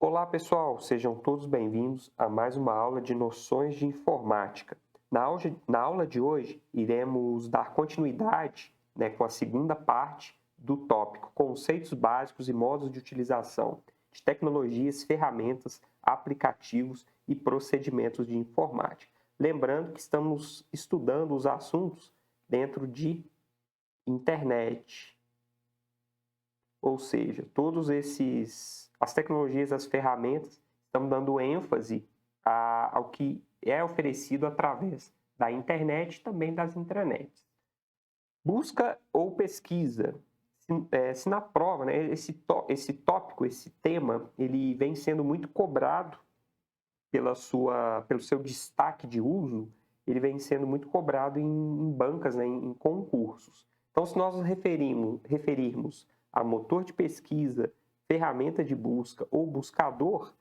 Olá, pessoal, sejam todos bem-vindos a mais uma aula de noções de informática. Na aula de hoje, iremos dar continuidade, com a segunda parte do tópico Conceitos Básicos e Modos de Utilização de Tecnologias, Ferramentas, Aplicativos e Procedimentos de Informática. Lembrando que estamos estudando os assuntos dentro de internet, ou seja, as tecnologias, as ferramentas, estamos dando ênfase ao que é oferecido através da internet e também das intranets. Busca ou pesquisa. Se na prova, esse tópico, esse tema, ele vem sendo muito cobrado pelo seu destaque de uso, ele vem sendo muito cobrado em bancas, em concursos. Então, se nós nos referirmos a motor de pesquisa, ferramenta de busca ou buscador,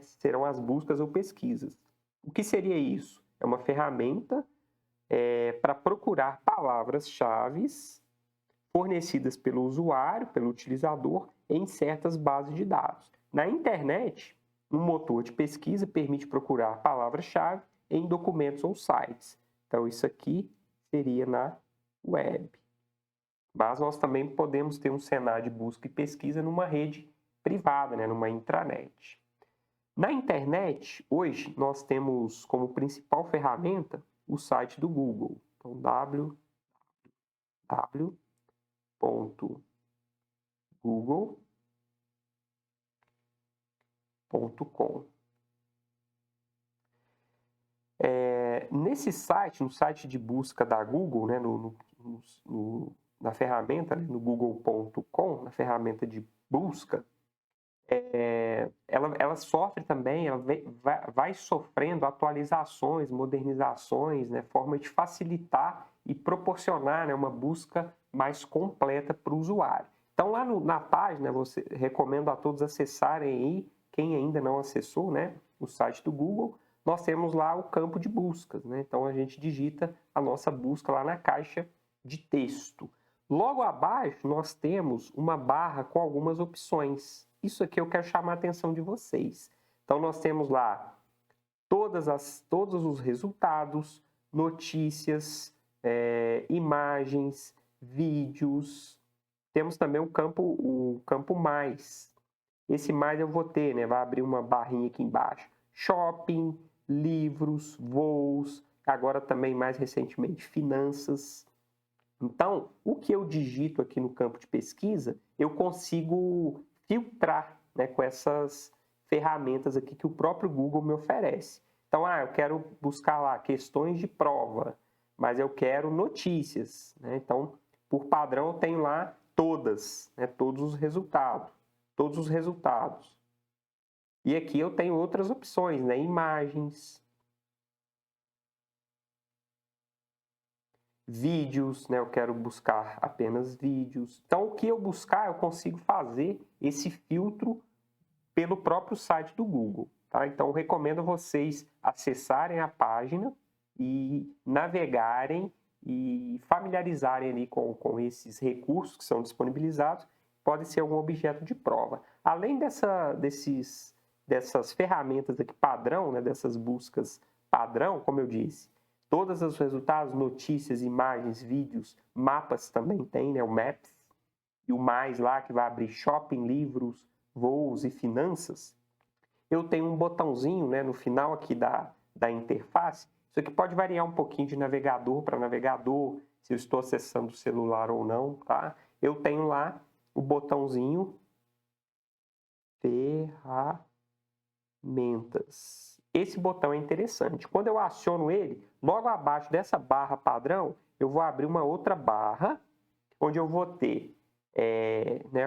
serão as buscas ou pesquisas. O que seria isso? É uma ferramenta para procurar palavras-chave fornecidas pelo usuário, pelo utilizador, em certas bases de dados. Na internet, um motor de pesquisa permite procurar palavras-chave em documentos ou sites. Então, isso aqui seria na web. Mas nós também podemos ter um cenário de busca e pesquisa numa rede privada, numa intranet. Na internet, hoje, nós temos como principal ferramenta o site do Google. Então, www.google.com. Nesse site, no site de busca da Google, na ferramenta, no google.com, na ferramenta de busca, ela sofre também, ela vai sofrendo atualizações, modernizações, forma de facilitar e proporcionar uma busca mais completa para o usuário. Então, lá na página, recomendo a todos acessarem aí, quem ainda não acessou, o site do Google, nós temos lá o campo de buscas. Então, a gente digita a nossa busca lá na caixa de texto. Logo abaixo, nós temos uma barra com algumas opções. Isso aqui eu quero chamar a atenção de vocês. Então, nós temos lá todos os resultados, notícias, imagens, vídeos. Temos também o campo mais. Esse mais eu vou ter, vai abrir uma barrinha aqui embaixo. Shopping, livros, voos, agora também mais recentemente finanças. Então, o que eu digito aqui no campo de pesquisa, eu consigo filtrar com essas ferramentas aqui que o próprio Google me oferece. Então, eu quero buscar lá questões de prova, mas eu quero notícias. Então, por padrão, eu tenho lá todos os resultados. E aqui eu tenho outras opções, imagens, vídeos, eu quero buscar apenas vídeos. Então, o que eu buscar, eu consigo fazer esse filtro pelo próprio site do Google. Tá? Então, eu recomendo vocês acessarem a página e navegarem e familiarizarem ali com esses recursos que são disponibilizados. Pode ser algum objeto de prova. Além dessas ferramentas aqui padrão, dessas buscas padrão, como eu disse, todos os resultados, notícias, imagens, vídeos, mapas também tem, o Maps, e o mais lá que vai abrir shopping, livros, voos e finanças. Eu tenho um botãozinho no final aqui da interface. Isso aqui pode variar um pouquinho de navegador para navegador, se eu estou acessando o celular ou não, tá? Eu tenho lá o botãozinho Ferramentas. Esse botão é interessante. Quando eu aciono ele, logo abaixo dessa barra padrão, eu vou abrir uma outra barra, onde eu vou ter,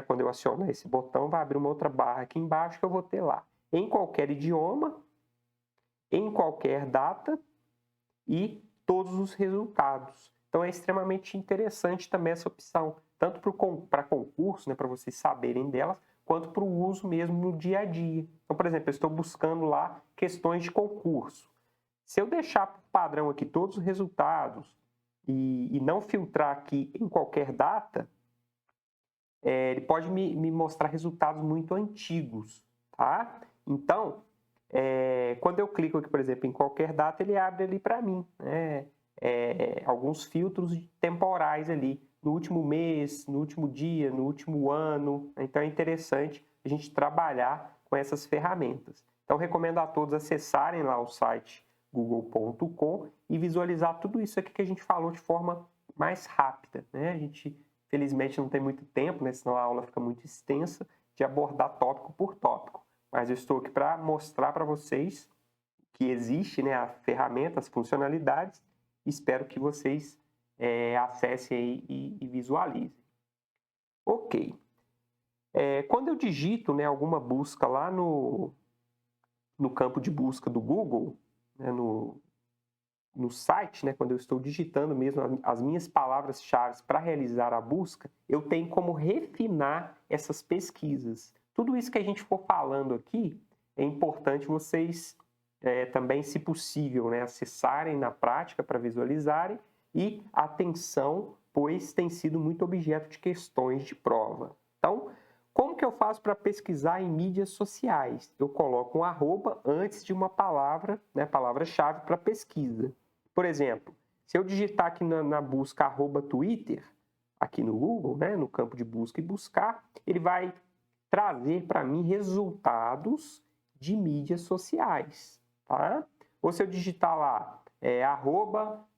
quando eu aciono esse botão, vai abrir uma outra barra aqui embaixo que eu vou ter lá, em qualquer idioma, em qualquer data e todos os resultados. Então, é extremamente interessante também essa opção, tanto para concurso, para vocês saberem delas, quanto para o uso mesmo no dia a dia. Então, por exemplo, eu estou buscando lá questões de concurso. Se eu deixar por padrão aqui todos os resultados e não filtrar aqui em qualquer data, ele pode me mostrar resultados muito antigos. tá? Então, quando eu clico aqui, por exemplo, em qualquer data, ele abre ali para mim, né? Alguns filtros temporais ali, no último mês, no último dia, no último ano. Então, é interessante a gente trabalhar com essas ferramentas. Então, recomendo a todos acessarem lá o site google.com e visualizar tudo isso aqui que a gente falou de forma mais rápida, né? A gente, felizmente, não tem muito tempo, né? Senão a aula fica muito extensa, de abordar tópico por tópico. Mas eu estou aqui para mostrar para vocês que existe, né, a ferramenta, as funcionalidades. Espero que vocês acessem aí e visualizem. Ok. Quando eu digito, né, alguma busca lá no campo de busca do Google, né, no site, né, quando eu estou digitando mesmo as minhas palavras-chave para realizar a busca, eu tenho como refinar essas pesquisas. Tudo isso que a gente for falando aqui, é importante vocês também, se possível, né, acessarem na prática para visualizarem e atenção, pois tem sido muito objeto de questões de prova. Então, como que eu faço para pesquisar em mídias sociais? Eu coloco um arroba antes de uma palavra, né, palavra-chave para pesquisa. Por exemplo, se eu digitar aqui na busca @Twitter, aqui no Google, né, no campo de busca e buscar, ele vai trazer para mim resultados de mídias sociais, tá? Ou se eu digitar lá,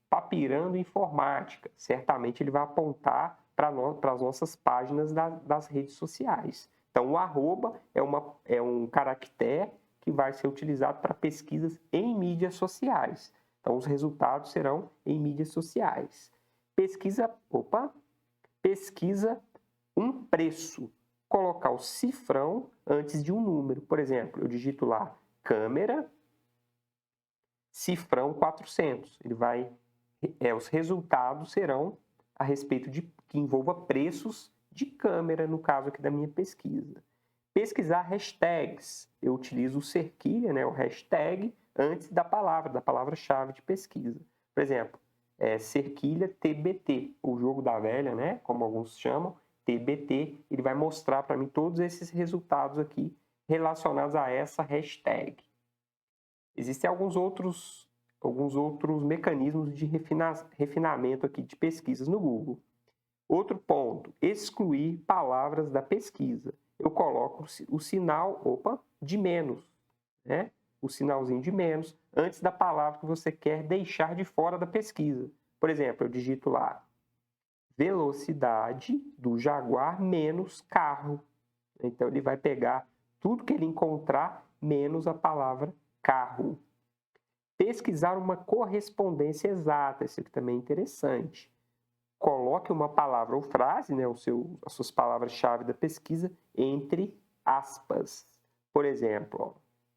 @Papirando Informática, certamente ele vai apontar para as nossas páginas das redes sociais. Então, o arroba é um caractere que vai ser utilizado para pesquisas em mídias sociais. Então, os resultados serão em mídias sociais. Pesquisa um preço. Colocar o cifrão antes de um número. Por exemplo, eu digito lá câmera, cifrão 400. Os resultados serão a respeito de que envolva preços de câmera, no caso aqui da minha pesquisa. Pesquisar hashtags. Eu utilizo o cerquilha, né, o hashtag, antes da palavra-chave de pesquisa. Por exemplo, cerquilha TBT, o jogo da velha, né, como alguns chamam, TBT, ele vai mostrar para mim todos esses resultados aqui relacionados a essa hashtag. Existem alguns outros mecanismos de refinamento aqui de pesquisas no Google. Outro ponto, excluir palavras da pesquisa. Eu coloco o sinal, de menos, né? O sinalzinho de menos, antes da palavra que você quer deixar de fora da pesquisa. Por exemplo, eu digito lá, velocidade do Jaguar menos carro. Então, ele vai pegar tudo que ele encontrar, menos a palavra carro. Pesquisar uma correspondência exata, isso aqui também é interessante. Coloque uma palavra ou frase, né, as suas palavras-chave da pesquisa, entre aspas. Por exemplo,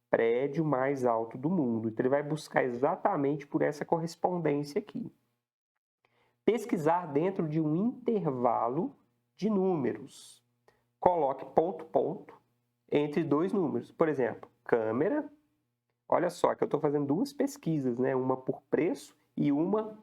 prédio mais alto do mundo. Então, ele vai buscar exatamente por essa correspondência aqui. Pesquisar dentro de um intervalo de números. Coloque ponto entre dois números. Por exemplo, câmera. Olha só, que eu estou fazendo duas pesquisas, né? Uma por preço e uma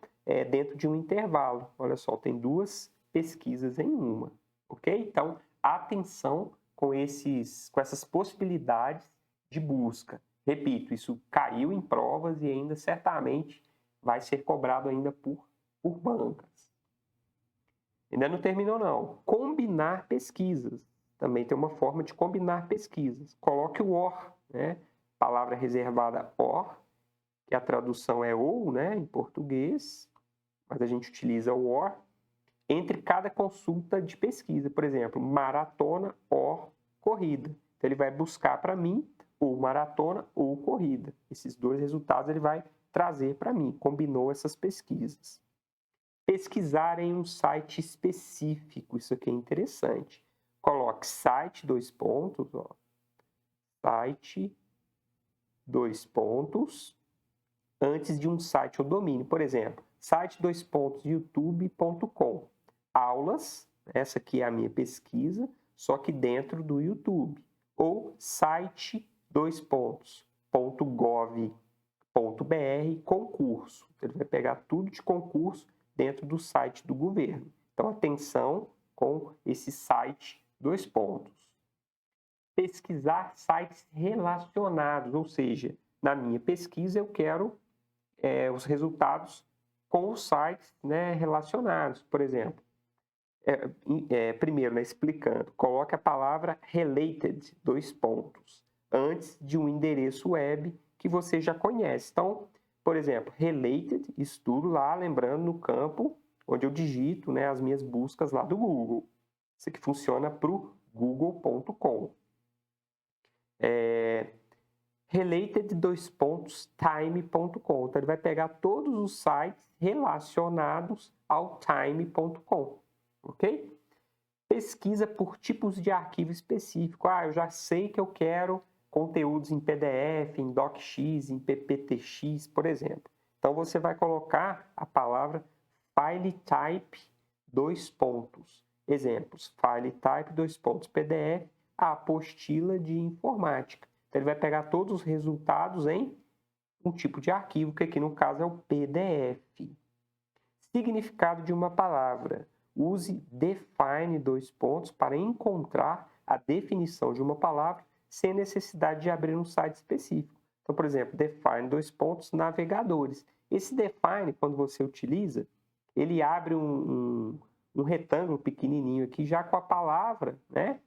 dentro de um intervalo. Olha só, tem duas pesquisas em uma, ok? Então, atenção com essas possibilidades de busca. Repito, isso caiu em provas e ainda certamente vai ser cobrado ainda por bancas. Ainda não terminou, não. Combinar pesquisas. Também tem uma forma de combinar pesquisas. Coloque o OR, né? Palavra reservada OR, que a tradução é ou, né, em português, mas a gente utiliza o OR, entre cada consulta de pesquisa. Por exemplo, maratona OR corrida. Então, ele vai buscar para mim ou maratona ou corrida. Esses dois resultados ele vai trazer para mim. Combinou essas pesquisas. Pesquisar em um site específico. Isso aqui é interessante. Coloque site, site, antes de um site ou domínio. Por exemplo, site, youtube.com. Aulas, essa aqui é a minha pesquisa, só que dentro do YouTube. Ou site, .gov.br, concurso. Ele vai pegar tudo de concurso dentro do site do governo. Então, atenção com esse site, pesquisar sites relacionados, ou seja, na minha pesquisa eu quero os resultados com os sites, né, relacionados. Por exemplo, primeiro, né, explicando, coloque a palavra related, antes de um endereço web que você já conhece. Então, por exemplo, related, estudo lá, lembrando, no campo onde eu digito, né, as minhas buscas lá do Google. Isso aqui funciona para o google.com. Related, time.com. Então, ele vai pegar todos os sites relacionados ao time.com, ok? Pesquisa por tipos de arquivo específico. Eu já sei que eu quero conteúdos em PDF, em DocX, em PPTX, por exemplo. Então, você vai colocar a palavra file type, Exemplos, file type, PDF, a apostila de informática. Então, ele vai pegar todos os resultados em um tipo de arquivo, que aqui no caso é o PDF. Significado de uma palavra. Use define, para encontrar a definição de uma palavra sem necessidade de abrir um site específico. Então, por exemplo, define, navegadores. Esse define, quando você utiliza, ele abre um retângulo pequenininho aqui, já com a palavra, né?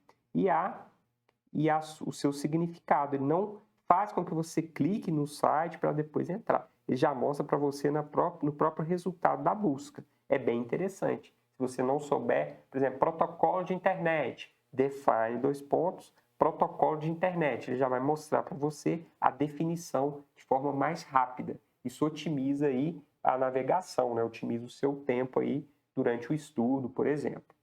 O seu significado. Ele não faz com que você clique no site para depois entrar. Ele já mostra para você no próprio resultado da busca. É bem interessante. Se você não souber, por exemplo, protocolo de internet, define, protocolo de internet. Ele já vai mostrar para você a definição de forma mais rápida. Isso otimiza aí a navegação, né? Otimiza o seu tempo aí durante o estudo, por exemplo.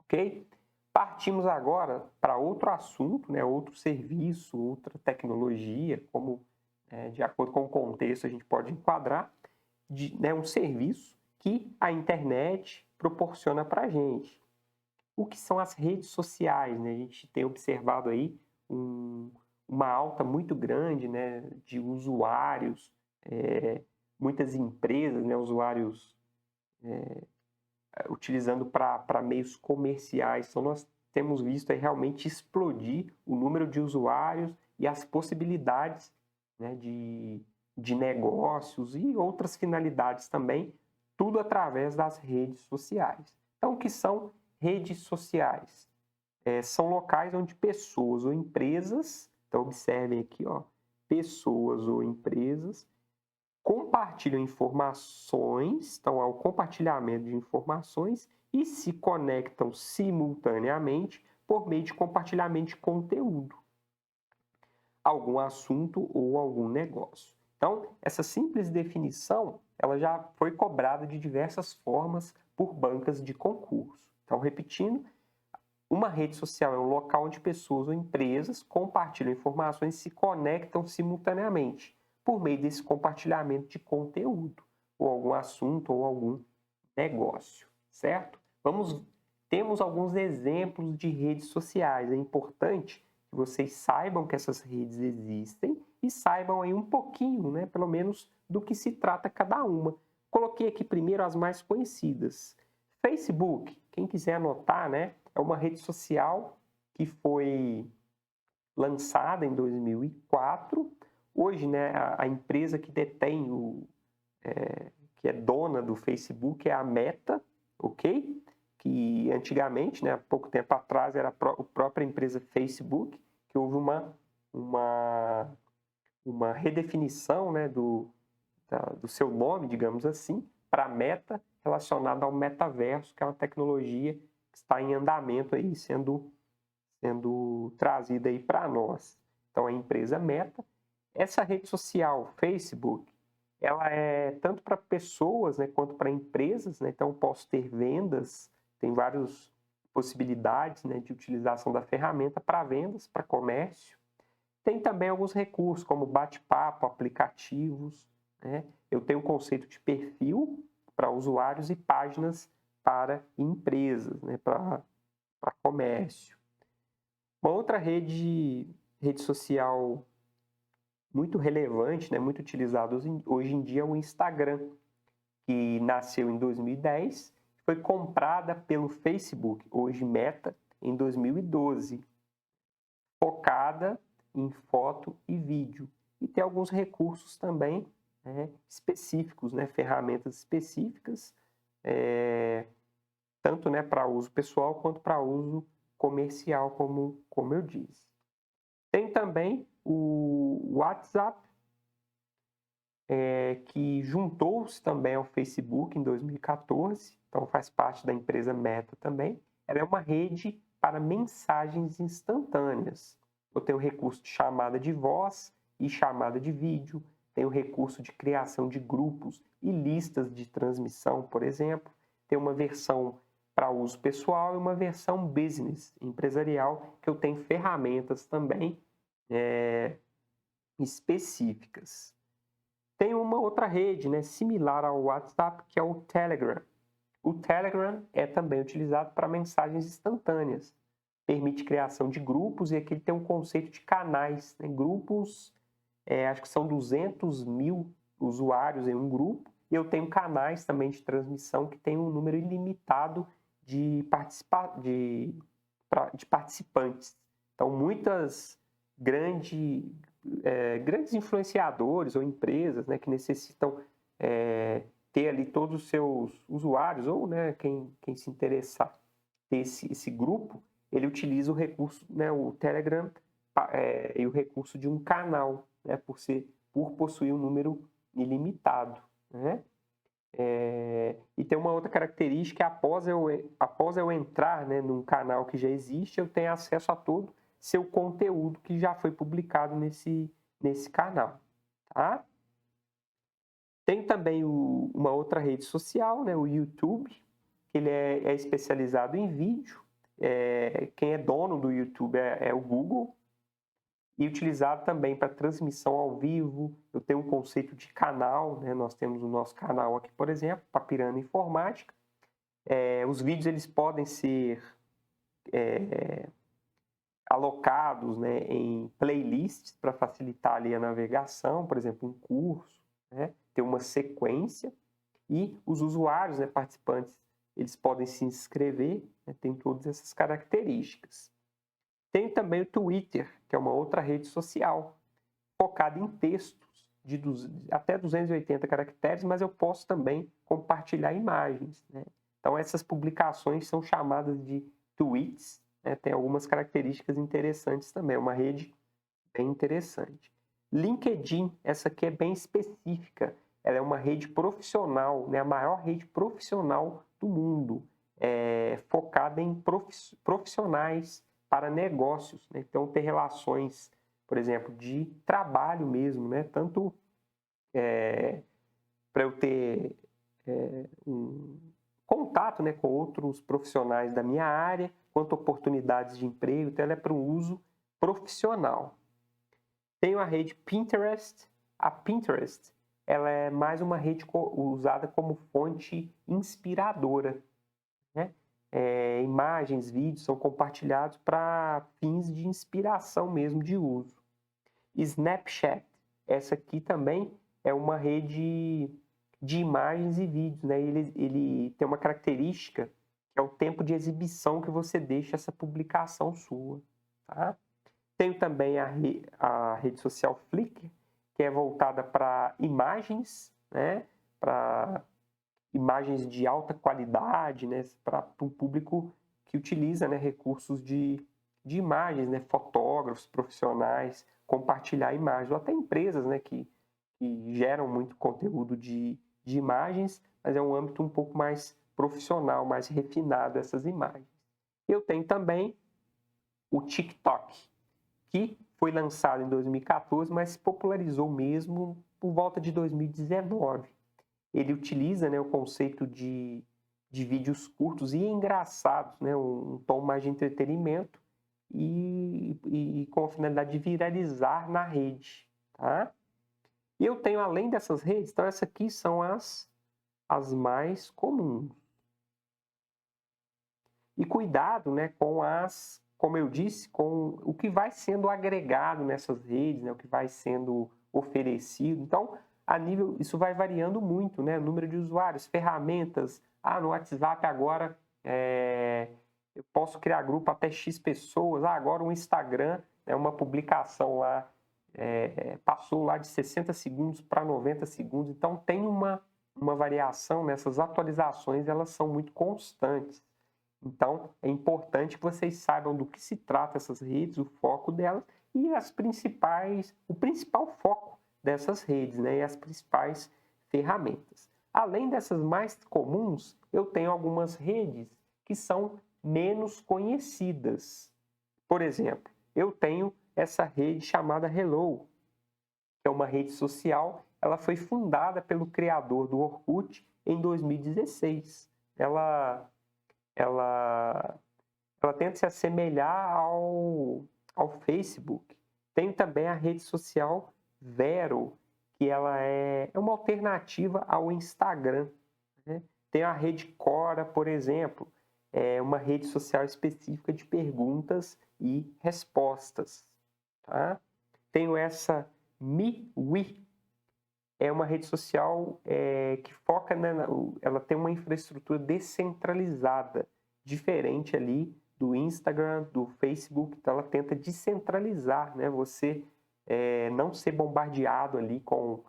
Ok? Partimos agora para outro assunto, né? Outro serviço, outra tecnologia, como de acordo com o contexto a gente pode enquadrar, um serviço que a internet proporciona para a gente. O que são as redes sociais, né? A gente tem observado aí uma alta muito grande, né, de usuários, muitas empresas, né, usuários utilizando para meios comerciais. Então, nós temos visto aí realmente explodir o número de usuários e as possibilidades, né, de negócios e outras finalidades também, tudo através das redes sociais. Então, o que são redes sociais? São locais onde pessoas ou empresas, então observem aqui, pessoas ou empresas, compartilham informações, então há o compartilhamento de informações e se conectam simultaneamente por meio de compartilhamento de conteúdo, algum assunto ou algum negócio. Então, essa simples definição, ela já foi cobrada de diversas formas por bancas de concurso. Então, repetindo, uma rede social é um local onde pessoas ou empresas compartilham informações e se conectam simultaneamente por meio desse compartilhamento de conteúdo, ou algum assunto, ou algum negócio, certo? Temos alguns exemplos de redes sociais. É importante que vocês saibam que essas redes existem e saibam aí um pouquinho, né, pelo menos, do que se trata cada uma. Coloquei aqui primeiro as mais conhecidas. Facebook, quem quiser anotar, né, é uma rede social que foi lançada em 2004. Hoje, né, a empresa que detém, que é dona do Facebook é a Meta, ok? Que antigamente, né, há pouco tempo atrás, era a própria empresa Facebook, que houve uma redefinição, né, do seu nome, digamos assim, para Meta, relacionada ao metaverso, que é uma tecnologia que está em andamento aí, sendo trazida aí para nós. Então, a empresa Meta. Essa rede social, Facebook, ela é tanto para pessoas, né, quanto para empresas, né? Então, posso ter vendas, tem várias possibilidades, né, de utilização da ferramenta para vendas, para comércio. Tem também alguns recursos, como bate-papo, aplicativos, né? Eu tenho o conceito de perfil para usuários e páginas para empresas, né, para comércio. Uma outra rede social muito relevante, né, muito utilizada hoje em dia é o Instagram, que nasceu em 2010, foi comprada pelo Facebook, hoje Meta, em 2012. focada em foto e vídeo. E tem alguns recursos também específicos, né, ferramentas específicas, tanto para uso pessoal quanto para uso comercial, como eu disse. Tem também o WhatsApp, que juntou-se também ao Facebook em 2014, então faz parte da empresa Meta também. Ela é uma rede para mensagens instantâneas. Eu tenho o recurso de chamada de voz e chamada de vídeo, tem o recurso de criação de grupos e listas de transmissão, por exemplo. Tem uma versão para uso pessoal e uma versão business, empresarial, que eu tenho ferramentas também específicas. Tem uma outra rede, similar ao WhatsApp, que é o Telegram. O Telegram é também utilizado para mensagens instantâneas. Permite criação de grupos e aqui ele tem um conceito de canais. Grupos, acho que são 200 mil usuários em um grupo. E eu tenho canais também de transmissão que tem um número ilimitado de participantes. Então, muitas grandes influenciadores ou empresas que necessitam ter ali todos os seus usuários ou quem se interessar ter esse grupo, ele utiliza o recurso, o Telegram e o recurso de um canal, por possuir um número ilimitado. E tem uma outra característica: após eu entrar num canal que já existe, eu tenho acesso a todo seu conteúdo que já foi publicado nesse canal. Tá? Tem também uma outra rede social, o YouTube, que ele é especializado em vídeo. Quem é dono do YouTube é o Google, e utilizado também para transmissão ao vivo. Eu tenho um conceito de canal, nós temos o nosso canal aqui, por exemplo, Papirana Informática. Os vídeos eles podem ser alocados em playlists para facilitar ali a navegação, por exemplo, um curso, ter uma sequência, e os usuários, participantes, eles podem se inscrever, tem todas essas características. Tem também o Twitter, que é uma outra rede social, focada em textos de até 280 caracteres, mas eu posso também compartilhar imagens. Então, essas publicações são chamadas de tweets, tem algumas características interessantes também, é uma rede bem interessante. LinkedIn, essa aqui é bem específica, ela é uma rede profissional, a maior rede profissional do mundo, focada em profissionais para negócios. Então, ter relações, por exemplo, de trabalho mesmo, tanto para eu ter um contato com outros profissionais da minha área, quanto oportunidades de emprego. Então, ela é para um uso profissional. Tenho a rede Pinterest. A Pinterest, ela é mais uma rede usada como fonte inspiradora. Imagens, vídeos são compartilhados para fins de inspiração mesmo, de uso. Snapchat, essa aqui também é uma rede de imagens e vídeos. Ele tem uma característica, que é o tempo de exibição que você deixa essa publicação sua. Tá? Tenho também a rede social Flickr, que é voltada para imagens, para imagens de alta qualidade, para um público que utiliza recursos de imagens, fotógrafos profissionais, compartilhar imagens, ou até empresas que geram muito conteúdo de imagens, mas é um âmbito um pouco mais profissional, mais refinado essas imagens. Eu tenho também o TikTok, que foi lançado em 2014, mas se popularizou mesmo por volta de 2019. Ele utiliza o conceito de vídeos curtos e engraçados, um tom mais de entretenimento e com a finalidade de viralizar na rede. Tá? E eu tenho, além dessas redes, então essas aqui são as mais comuns. E cuidado com como eu disse, com o que vai sendo agregado nessas redes, o que vai sendo oferecido. Então, isso vai variando muito, número de usuários, ferramentas. No WhatsApp agora eu posso criar grupo até X pessoas. Agora o Instagram, uma publicação lá, passou lá de 60 segundos para 90 segundos. Então tem uma variação nessas atualizações, elas são muito constantes. Então é importante que vocês saibam do que se trata essas redes, o foco delas e o principal foco dessas redes, né? E as principais ferramentas. Além dessas mais comuns, eu tenho algumas redes que são menos conhecidas. Por exemplo, eu tenho essa rede chamada Hello, que é uma rede social. Ela foi fundada pelo criador do Orkut em 2016. Ela tenta se assemelhar ao Facebook. Tem também a rede social Vero, que ela é uma alternativa ao Instagram, né? Tem a rede Quora, por exemplo, é uma rede social específica de perguntas e respostas. Tá? Tenho essa MeWe, é uma rede social que foca, ela tem uma infraestrutura descentralizada, diferente ali do Instagram, do Facebook. Então ela tenta descentralizar, né? Você não ser bombardeado ali com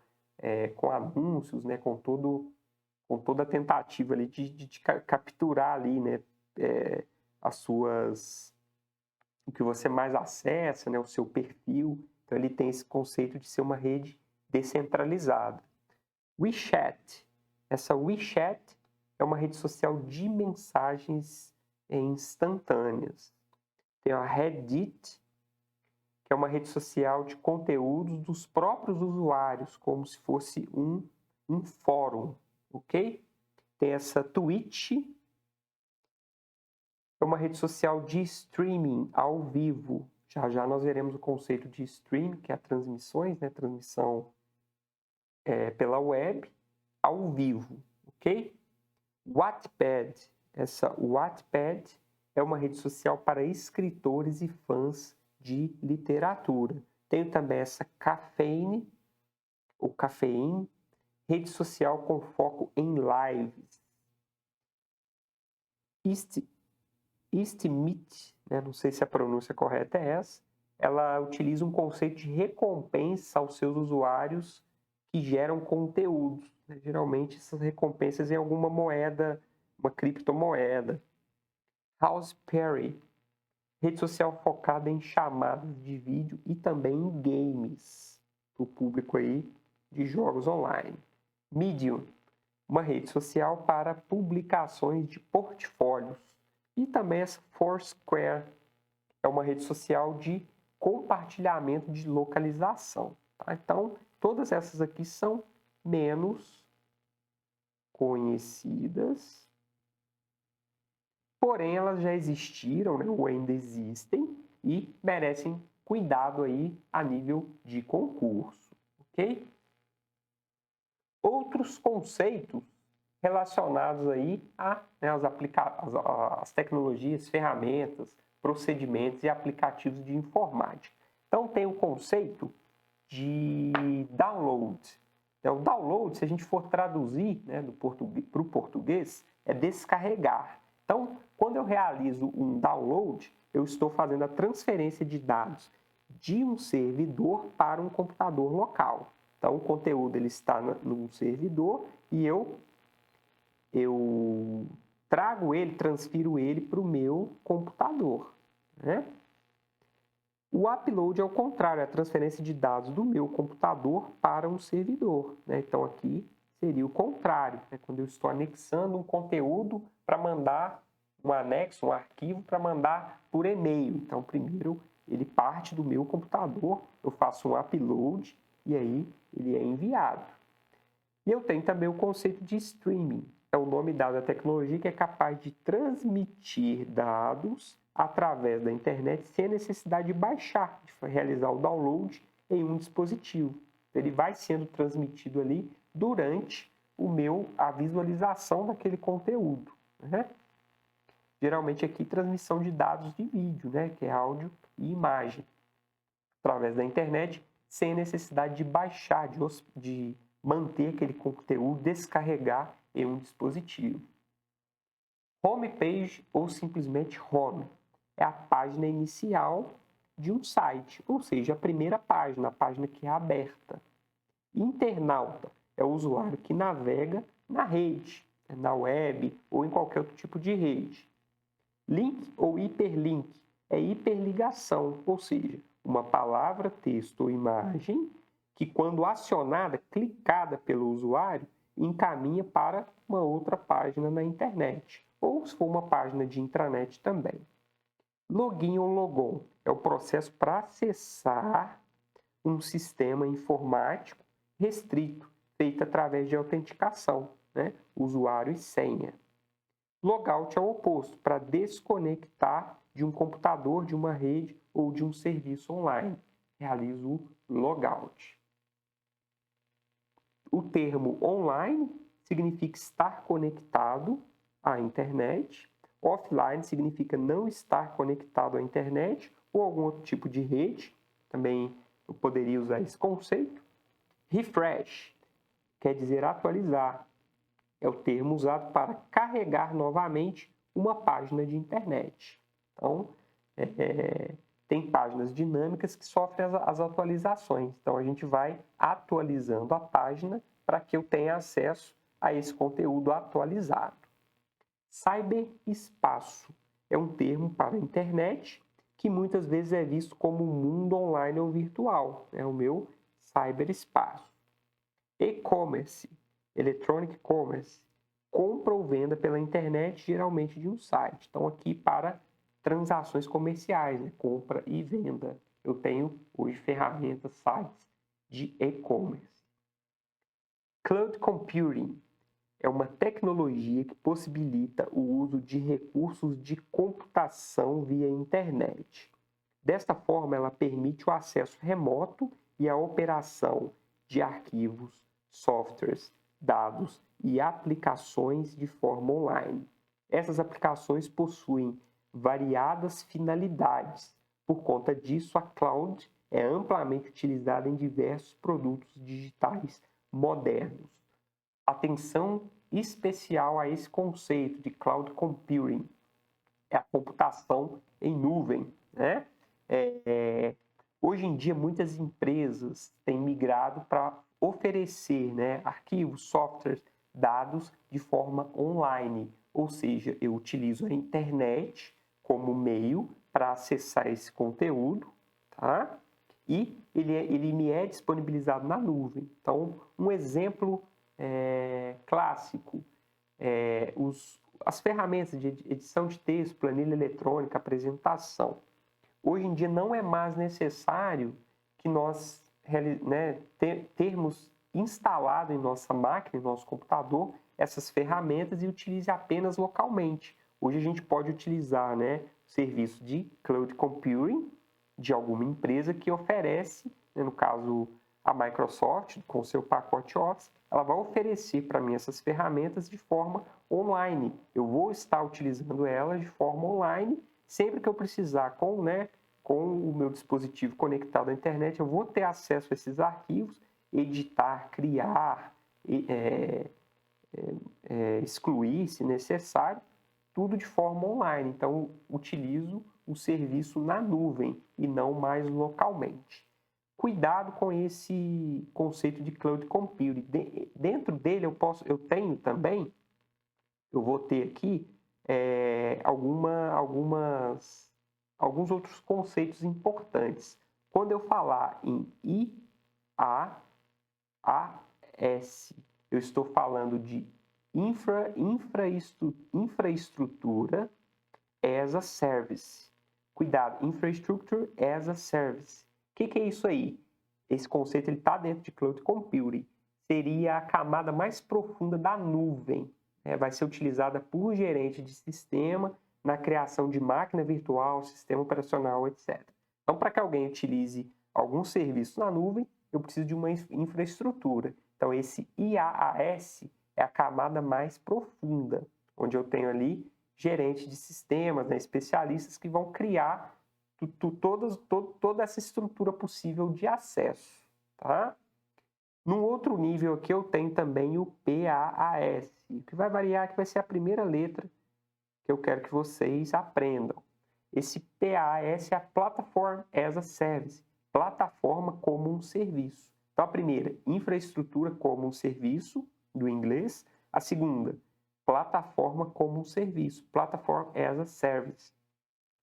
anúncios, né? Com toda a tentativa ali de capturar ali, né? O que você mais acessa, né? O seu perfil. Então ele tem esse conceito de ser uma rede descentralizada. WeChat. Essa WeChat é uma rede social de mensagens instantâneas. Tem a Reddit, que é uma rede social de conteúdos dos próprios usuários, como se fosse um fórum, ok? Tem essa Twitch, é uma rede social de streaming ao vivo. Já já nós veremos o conceito de streaming, que é a transmissões, né? Transmissão pela web, ao vivo, ok? Wattpad. Essa Wattpad é uma rede social para escritores e fãs de literatura. Tenho também essa Caffeine, ou Cafeine, rede social com foco em lives. Steemit, né? Não sei se a pronúncia correta é essa, ela utiliza um conceito de recompensa aos seus usuários que geram conteúdos, né? Geralmente essas recompensas em alguma moeda, uma criptomoeda. Raspberry, rede social focada em chamadas de vídeo e também em games, para o público aí de jogos online. Medium, uma rede social para publicações de portfólios. E também essa Foursquare, é uma rede social de compartilhamento de localização. Tá? Então, todas essas aqui são menos conhecidas, porém elas já existiram, né, ou ainda existem e merecem cuidado aí a nível de concurso, ok? Outros conceitos relacionados aí às tecnologias, ferramentas, procedimentos e aplicativos de informática. Então tem o conceito de download. O download, se a gente for traduzir, né, para o português, é descarregar. Então, quando eu realizo um download, eu estou fazendo a transferência de dados de um servidor para um computador local. Então, o conteúdo ele está no servidor e eu trago ele, transfiro ele para o meu computador, né? O upload é o contrário, é a transferência de dados do meu computador para um servidor, né? Então, aqui seria o contrário, né? Quando eu estou anexando um conteúdo para mandar um anexo, um arquivo para mandar por e-mail. Então, primeiro ele parte do meu computador, eu faço um upload e aí ele é enviado. E eu tenho também o conceito de streaming. É o nome dado à tecnologia que é capaz de transmitir dados através da internet sem a necessidade de baixar, de realizar o download em um dispositivo. Ele vai sendo transmitido ali durante a visualização daquele conteúdo, né? Geralmente aqui transmissão de dados de vídeo, né? Que é áudio e imagem, através da internet, sem necessidade de baixar, de manter aquele conteúdo, descarregar em um dispositivo. Homepage ou simplesmente home é a página inicial de um site, ou seja, a primeira página, a página que é aberta. Internauta é o usuário que navega na rede, na web ou em qualquer outro tipo de rede. Link ou hiperlink é hiperligação, ou seja, uma palavra, texto ou imagem que, quando acionada, clicada pelo usuário, encaminha para uma outra página na internet, ou se for uma página de intranet também. Login ou logon é o processo para acessar um sistema informático restrito, feito através de autenticação, né? Usuário e senha. Logout é o oposto, para desconectar de um computador, de uma rede ou de um serviço online. Realiza o logout. O termo online significa estar conectado à internet. Offline significa não estar conectado à internet ou algum outro tipo de rede. Também eu poderia usar esse conceito. Refresh quer dizer atualizar. É o termo usado para carregar novamente uma página de internet. Então, tem páginas dinâmicas que sofrem as atualizações. Então, a gente vai atualizando a página para que eu tenha acesso a esse conteúdo atualizado. Cyberespaço é um termo para a internet que muitas vezes é visto como um mundo online ou virtual. É o meu cyberespaço. E-commerce, electronic commerce, compra ou venda pela internet, geralmente de um site. Então, aqui para transações comerciais, né? Compra e venda. Eu tenho hoje ferramentas, sites de e-commerce. Cloud computing é uma tecnologia que possibilita o uso de recursos de computação via internet. Desta forma, ela permite o acesso remoto e a operação de arquivos, softwares, dados e aplicações de forma online. Essas aplicações possuem variadas finalidades. Por conta disso, a cloud é amplamente utilizada em diversos produtos digitais modernos. Atenção especial a esse conceito de cloud computing, é a computação em nuvem, né? Hoje em dia, muitas empresas têm migrado para oferecer, né, arquivos, softwares, dados de forma online. Ou seja, eu utilizo a internet como meio para acessar esse conteúdo, tá? E ele me é disponibilizado na nuvem. Então, um exemplo clássico, as ferramentas de edição de texto, planilha eletrônica, apresentação. Hoje em dia não é mais necessário que nós termos instalado em nossa máquina, em nosso computador, essas ferramentas e utilize apenas localmente. Hoje a gente pode utilizar, né, o serviço de cloud computing de alguma empresa que oferece, né, no caso a Microsoft, com o seu pacote Office, ela vai oferecer para mim essas ferramentas de forma online. Eu vou estar utilizando elas de forma online. Sempre que eu precisar, com o meu dispositivo conectado à internet, eu vou ter acesso a esses arquivos, editar, criar, excluir, se necessário, tudo de forma online. Então, utilizo o serviço na nuvem e não mais localmente. Cuidado com esse conceito de cloud computing. Dentro dele eu vou ter aqui alguns outros conceitos importantes. Quando eu falar em IaaS, eu estou falando de infraestrutura as a service. Cuidado, infrastructure as a service. O que é isso aí? Esse conceito está dentro de cloud computing. Seria a camada mais profunda da nuvem. Vai ser utilizada por gerente de sistema na criação de máquina virtual, sistema operacional, etc. Então, para que alguém utilize algum serviço na nuvem, eu preciso de uma infraestrutura. Então, esse IaaS é a camada mais profunda, onde eu tenho ali gerentes de sistemas, né, especialistas que vão criar toda essa estrutura possível de acesso. Tá? Num outro nível aqui eu tenho também o PaaS, que vai variar, que vai ser a primeira letra que eu quero que vocês aprendam. Esse PaaS é a Platform as a Service, plataforma como um serviço. Então, a primeira, infraestrutura como um serviço, do inglês. A segunda, plataforma como um serviço, Platform as a Service.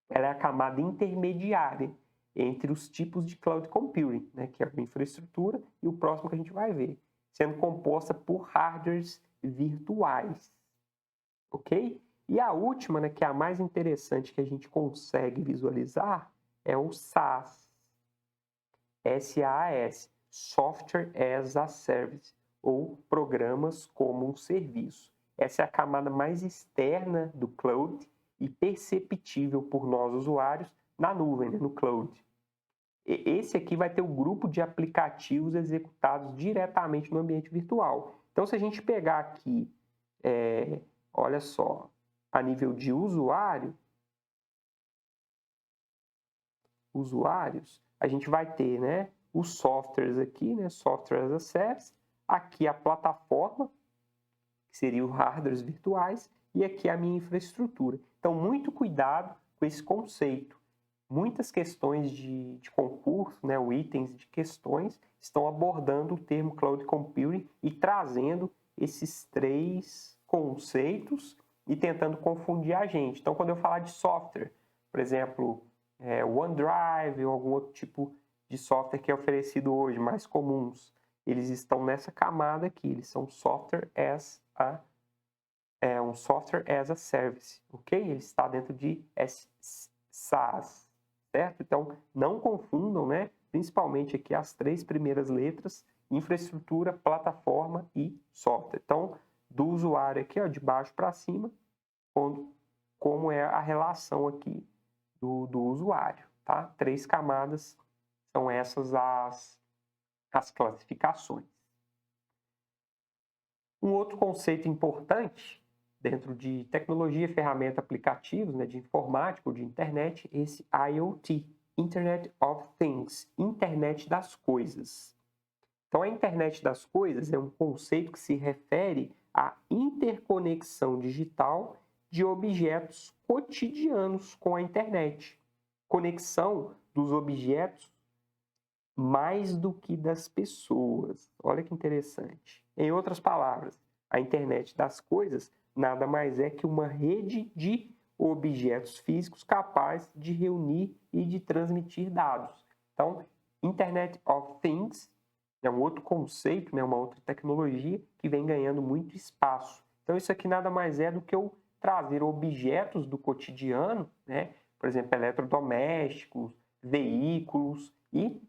Ela é a camada intermediária entre os tipos de cloud computing, né, que é a infraestrutura, e o próximo que a gente vai ver, sendo composta por hardwares virtuais. Ok? E a última, né, que é a mais interessante que a gente consegue visualizar, é o SaaS. SaaS, Software as a Service, ou programas como um serviço. Essa é a camada mais externa do cloud e perceptível por nós usuários na nuvem, né, no cloud. Esse aqui vai ter o grupo de aplicativos executados diretamente no ambiente virtual. Então, se a gente pegar aqui, olha só, a nível de usuários, a gente vai ter, né, os softwares aqui, né, Software as a Service, aqui a plataforma, que seria os hardwares virtuais, e aqui a minha infraestrutura. Então, muito cuidado com esse conceito. Muitas questões de concurso, né, ou itens de questões, estão abordando o termo Cloud Computing e trazendo esses três conceitos e tentando confundir a gente. Então, quando eu falar de software, por exemplo, OneDrive ou algum outro tipo de software que é oferecido hoje, mais comuns, eles estão nessa camada aqui, eles são um Software as a Service, ok? Ele está dentro de SaaS, certo? Então, não confundam, né? Principalmente aqui as três primeiras letras, infraestrutura, plataforma e software. Então, do usuário aqui, ó, de baixo para cima, como é a relação aqui do usuário, tá? Três camadas são essas as classificações. Um outro conceito importante dentro de tecnologia, ferramenta, aplicativos, né, de informática ou de internet, esse IoT, Internet of Things, Internet das Coisas. Então, a Internet das Coisas é um conceito que se refere à interconexão digital de objetos cotidianos com a internet. Conexão dos objetos mais do que das pessoas. Olha que interessante. Em outras palavras, a internet das coisas nada mais é que uma rede de objetos físicos capaz de reunir e de transmitir dados. Então, Internet of Things é um outro conceito, né, uma outra tecnologia que vem ganhando muito espaço. Então, isso aqui nada mais é do que eu trazer objetos do cotidiano, né, por exemplo, eletrodomésticos, veículos, e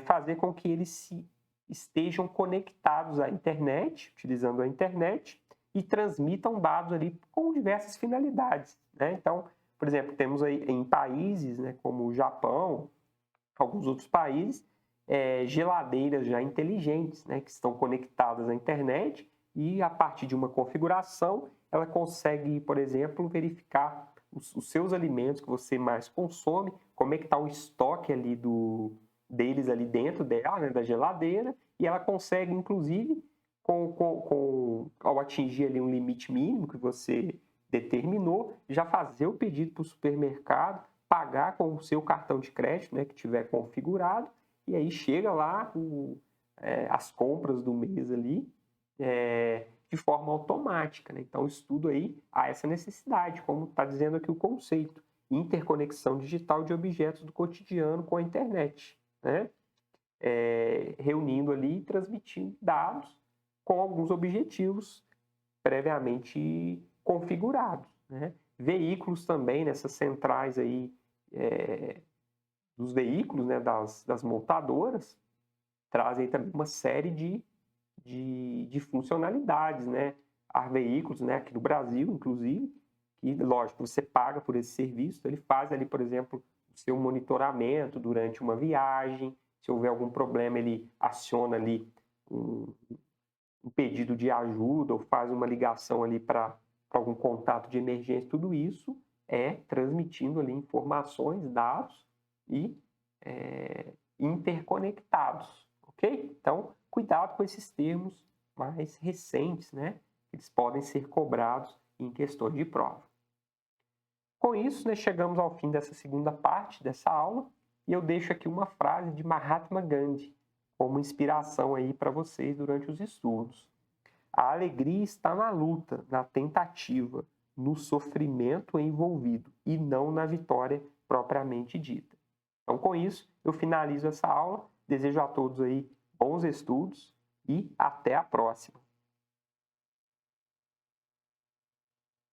fazer com que eles estejam conectados à internet, utilizando a internet, e transmitam dados ali com diversas finalidades, né? Então, por exemplo, temos aí em países, né, como o Japão, alguns outros países, geladeiras já inteligentes, né, que estão conectadas à internet e, a partir de uma configuração, ela consegue, por exemplo, verificar os seus alimentos que você mais consome, como é que está o estoque ali deles ali dentro dela, né, da geladeira, e ela consegue, inclusive, ao atingir ali um limite mínimo que você determinou, já fazer o pedido para o supermercado, pagar com o seu cartão de crédito, né, que tiver configurado, e aí chega lá as compras do mês ali de forma automática, né? Então, o estudo aí há essa necessidade, como está dizendo aqui o conceito, interconexão digital de objetos do cotidiano com a internet, né? Reunindo ali e transmitindo dados com alguns objetivos previamente configurados, né? Veículos também, nessas centrais aí dos veículos, né, das montadoras, trazem também uma série de funcionalidades, né? Há veículos, né, aqui no Brasil, inclusive, que, lógico, você paga por esse serviço, ele faz ali, por exemplo, o seu monitoramento durante uma viagem, se houver algum problema, ele aciona ali um pedido de ajuda ou faz uma ligação ali para algum contato de emergência, tudo isso transmitindo ali informações, dados e interconectados, ok? Então, cuidado com esses termos mais recentes, né? Eles podem ser cobrados em questões de prova. Com isso, né, chegamos ao fim dessa segunda parte dessa aula e eu deixo aqui uma frase de Mahatma Gandhi como inspiração aí para vocês durante os estudos. A alegria está na luta, na tentativa, no sofrimento envolvido e não na vitória propriamente dita. Então, com isso, eu finalizo essa aula. Desejo a todos aí bons estudos e até a próxima.